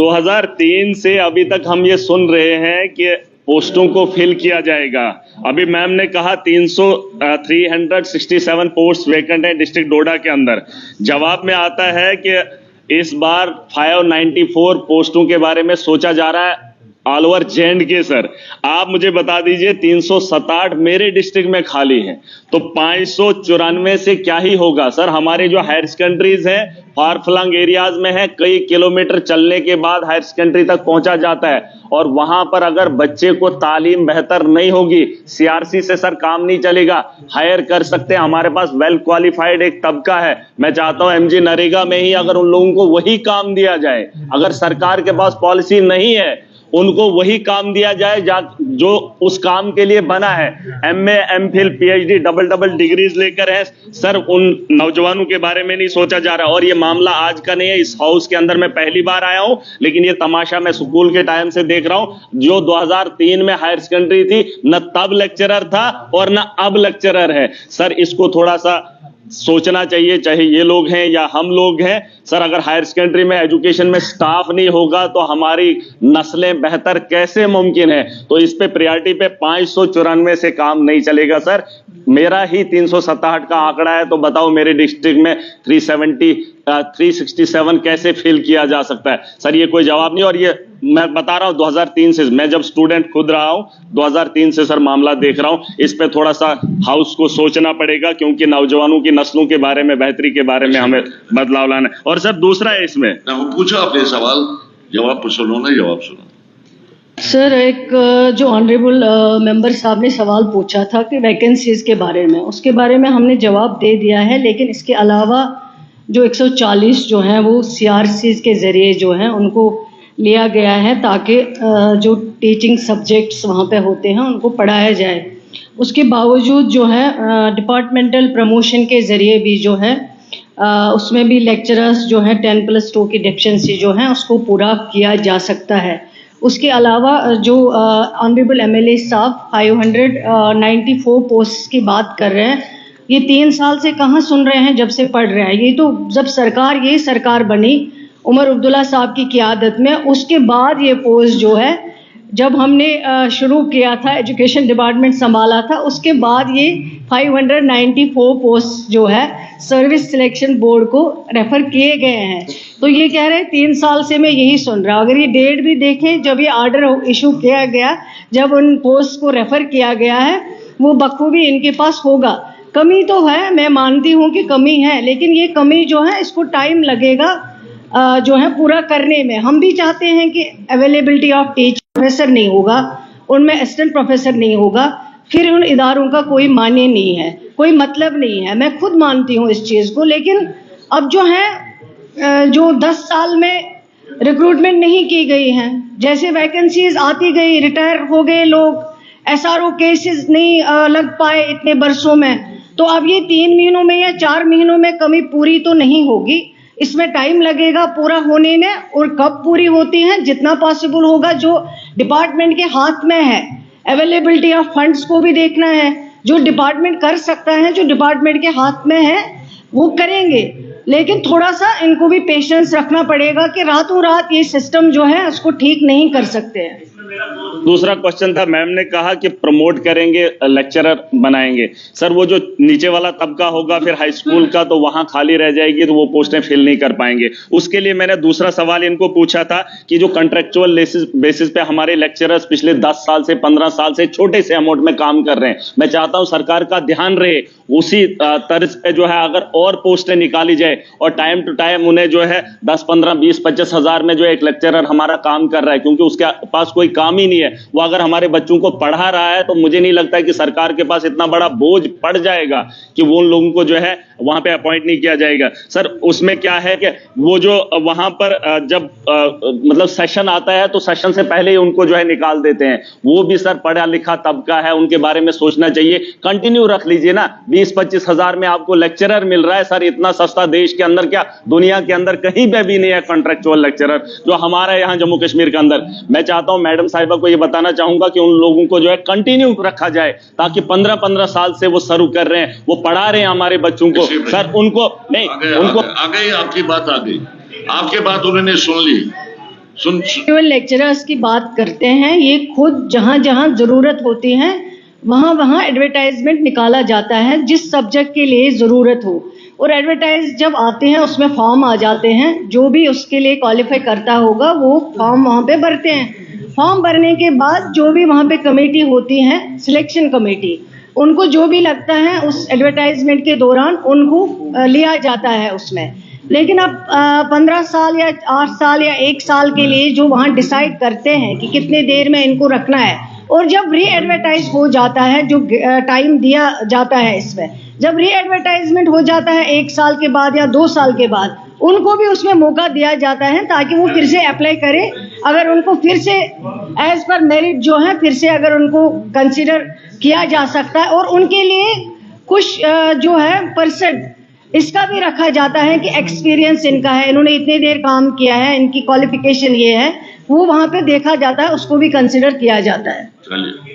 2003 से अभी तक हम ये सुन रहे हैं कि पोस्टों को फिल किया जाएगा। अभी मैम ने कहा 367 पोस्ट वैकेंट है डिस्ट्रिक्ट डोडा के अंदर। जवाब में आता है कि इस बार 594 पोस्टों के बारे में सोचा जा रहा है ऑल ओवर J&K। सर आप मुझे बता दीजिए 367 मेरे डिस्ट्रिक्ट में खाली है, तो 594 से क्या ही होगा सर। हमारे जो हायर सेकेंडरीज हैं फार फ्लंग एरियाज में है, कई किलोमीटर चलने के बाद हायर सेकेंडरी तक पहुंचा जाता है, और वहां पर अगर बच्चे को तालीम बेहतर नहीं होगी, CRC से सर काम नहीं चलेगा। हायर कर सकते हैं, हमारे पास वेल क्वालिफाइड एक तबका है। मैं चाहता हूं MG नरेगा में ही अगर उन लोगों को वही काम दिया जाए, अगर सरकार के पास पॉलिसी नहीं है उनको वही काम दिया जाए जो उस काम के लिए बना है। MA MPhil PhD double degrees लेकर है सर, उन नौजवानों के बारे में नहीं सोचा जा रहा। और ये मामला आज का नहीं है, इस हाउस के अंदर मैं पहली बार आया हूं, लेकिन ये तमाशा मैं स्कूल के टाइम से देख रहा हूं। जो 2003 में हायर सेकेंडरी थी, न तब लेक्चरर था और न अब लेक्चरर है। सर इसको थोड़ा सा सोचना चाहिए, चाहे ये लोग हैं या हम लोग हैं। सर अगर हायर सेकेंडरी में एजुकेशन में स्टाफ नहीं होगा तो हमारी नस्लें बेहतर कैसे मुमकिन है। तो इस पे प्रायोरिटी पे 594 से काम नहीं चलेगा सर। मेरा ही 367 का आंकड़ा है, तो बताओ मेरे डिस्ट्रिक्ट में 367 कैसे फिल किया जा सकता है। सर ये कोई जवाब नहीं। और ये मैं बता रहा हूं 2003 से, मैं जब स्टूडेंट खुद रहा हूं 2003 से सर मामला देख रहा हूं। इस पे थोड़ा सा हाउस को सोचना पड़ेगा, क्योंकि नौजवानों की नस्लों के बारे में, बेहतरी के बारे में हमें बदलाव लाना है। और सर दूसरा है इसमें, पूछो अपने सवाल, जवाब सुनो ना, जवाब सुनो। सर एक जो ऑनरेबल मेंबर साहब ने सवाल पूछा था कि वैकेंसीज के बारे में, उसके बारे में हमने जवाब दे दिया है, लेकिन इसके अलावा जो 140 जो हैं वो CRCs के ज़रिए जो हैं उनको लिया गया है, ताकि जो टीचिंग सब्जेक्ट्स वहाँ पे होते हैं उनको पढ़ाया जाए। उसके बावजूद जो है डिपार्टमेंटल प्रमोशन के ज़रिए भी जो है उसमें भी लेक्चरर्स जो हैं 10+2 की डेफिशिएंसी जो है उसको पूरा किया जा सकता है। उसके अलावा जो ऑनरेबल MLA साहब 594 पोस्ट की बात कर रहे हैं, ये 3 साल से कहाँ सुन रहे हैं, जब से पढ़ रहे हैं। ये तो जब यही सरकार बनी उमर अब्दुल्ला साहब की क़ियादत में, उसके बाद ये पोस्ट जो है, जब हमने शुरू किया था एजुकेशन डिपार्टमेंट संभाला था, उसके बाद ये 594 पोस्ट जो है सर्विस सिलेक्शन बोर्ड को रेफ़र किए गए हैं। तो ये कह रहे हैं 3 साल से मैं यही सुन रहा हूँ। अगर ये डेट भी देखें जब ये आर्डर इशू किया गया, जब उन पोस्ट को रेफ़र किया गया है, वो बखूबी इनके पास होगा। कमी तो है, मैं मानती हूँ कि कमी है, लेकिन ये कमी जो है इसको टाइम लगेगा जो है पूरा करने में। हम भी चाहते हैं कि अवेलेबिलिटी ऑफ टीचर प्रोफेसर नहीं होगा, उनमें असिस्टेंट प्रोफेसर नहीं होगा, फिर उन इदारों का कोई मायने नहीं है, कोई मतलब नहीं है। मैं खुद मानती हूँ इस चीज़ को, लेकिन अब जो है जो 10 साल में रिक्रूटमेंट नहीं की गई हैं, जैसे वैकेंसीज आती गई, रिटायर हो गए लोग, SRO केसेस नहीं लग पाए इतने बरसों में, तो अब ये 3 महीनों में या 4 महीनों में कमी पूरी तो नहीं होगी, इसमें टाइम लगेगा पूरा होने में। और कब पूरी होती हैं, जितना पॉसिबल होगा, जो डिपार्टमेंट के हाथ में है। अवेलेबिलिटी ऑफ फंड्स को भी देखना है, जो डिपार्टमेंट कर सकता है, जो डिपार्टमेंट के हाथ में है वो करेंगे, लेकिन थोड़ा सा इनको भी पेशेंस रखना पड़ेगा कि रातों रात ये सिस्टम जो है उसको ठीक नहीं कर सकते हैं। दूसरा क्वेश्चन था, मैम ने कहा कि प्रमोट करेंगे, लेक्चरर बनाएंगे। सर वो जो नीचे वाला तबका होगा फिर हाई स्कूल का, तो वहां खाली रह जाएगी, तो वो पोस्टें फिल नहीं कर पाएंगे। उसके लिए मैंने दूसरा सवाल इनको पूछा था कि जो कॉन्ट्रेक्चुअल बेसिस पे हमारे लेक्चरर्स पिछले 10 साल से 15 साल से छोटे से अमाउंट में काम कर रहे हैं, मैं चाहता हूं सरकार का ध्यान रहे उसी तर्ज पे जो है अगर और पोस्टें निकाली जाए, और टाइम टू टाइम उन्हें जो है 10, 15, 20, 25 हजार में जो एक लेक्चरर हमारा काम कर रहा है, क्योंकि उसके पास कोई काम ही नहीं है, वो अगर हमारे बच्चों को पढ़ा रहा है, तो मुझे नहीं लगता है कि सरकार के पास इतना बड़ा बोझ पड़ जाएगा कि वो उन लोगों को जो है वहां पे अपॉइंट नहीं किया जाएगा। सर उसमें क्या है कि वो जो वहां पर जब मतलब सेशन आता है, तो सेशन से पहले ही उनको जो है निकाल देते हैं। वो भी सर पढ़ा लिखा तबका है, उनके बारे में सोचना चाहिए। कंटिन्यू रख लीजिए ना, 20-25 हजार में आपको लेक्चरर मिल रहा है। सर इतना सस्ता देश के अंदर, क्या दुनिया के अंदर कहीं पे भी नहीं है कॉन्ट्रेक्चुअल लेक्चरर जो हमारा यहाँ जम्मू कश्मीर के अंदर। मैं चाहता हूं मैडम साहिबा को ये बताना चाहूंगा कि उन लोगों को जो है कंटिन्यू रखा जाए, ताकि 15-15 साल से वो शुरू कर रहे हैं, वो पढ़ा रहे हैं हमारे बच्चों को। सर उनको नहीं, उनको आ गई आपकी बात, आ गई आपकी बात, उन्होंने सुन ली। सुन केवल लेक्चरर्स की बात करते हैं, ये खुद जहाँ जहाँ ज़रूरत होती है वहाँ वहाँ एडवर्टाइजमेंट निकाला जाता है जिस सब्जेक्ट के लिए ज़रूरत हो, और एडवर्टाइज जब आते हैं उसमें फॉर्म आ जाते हैं, जो भी उसके लिए क्वालिफाई करता होगा वो फॉर्म वहाँ पे भरते हैं। फॉर्म भरने के बाद जो भी वहाँ पे कमेटी होती है, सिलेक्शन कमेटी, उनको जो भी लगता है उस एडवर्टाइजमेंट के दौरान उनको लिया जाता है उसमें। लेकिन अब 15 साल या 8 साल या 1 साल के लिए जो वहाँ डिसाइड करते हैं कि कितने देर में इनको रखना है, और जब री एडवर्टाइज हो जाता है, जो टाइम दिया जाता है इसमें, जब री एडवर्टाइजमेंट हो जाता है 1 साल के बाद या 2 साल के बाद, उनको भी उसमें मौका दिया जाता है ताकि वो फिर से अप्लाई करें। अगर उनको फिर से एज पर मेरिट जो है फिर से अगर उनको कंसिडर किया जा सकता है, और उनके लिए कुछ जो है परसेंट इसका भी रखा जाता है कि एक्सपीरियंस इनका है, इन्होंने इतनी देर काम किया है, इनकी क्वालिफिकेशन ये है, वो वहाँ पे देखा जाता है, उसको भी कंसिडर किया जाता है। चलिए।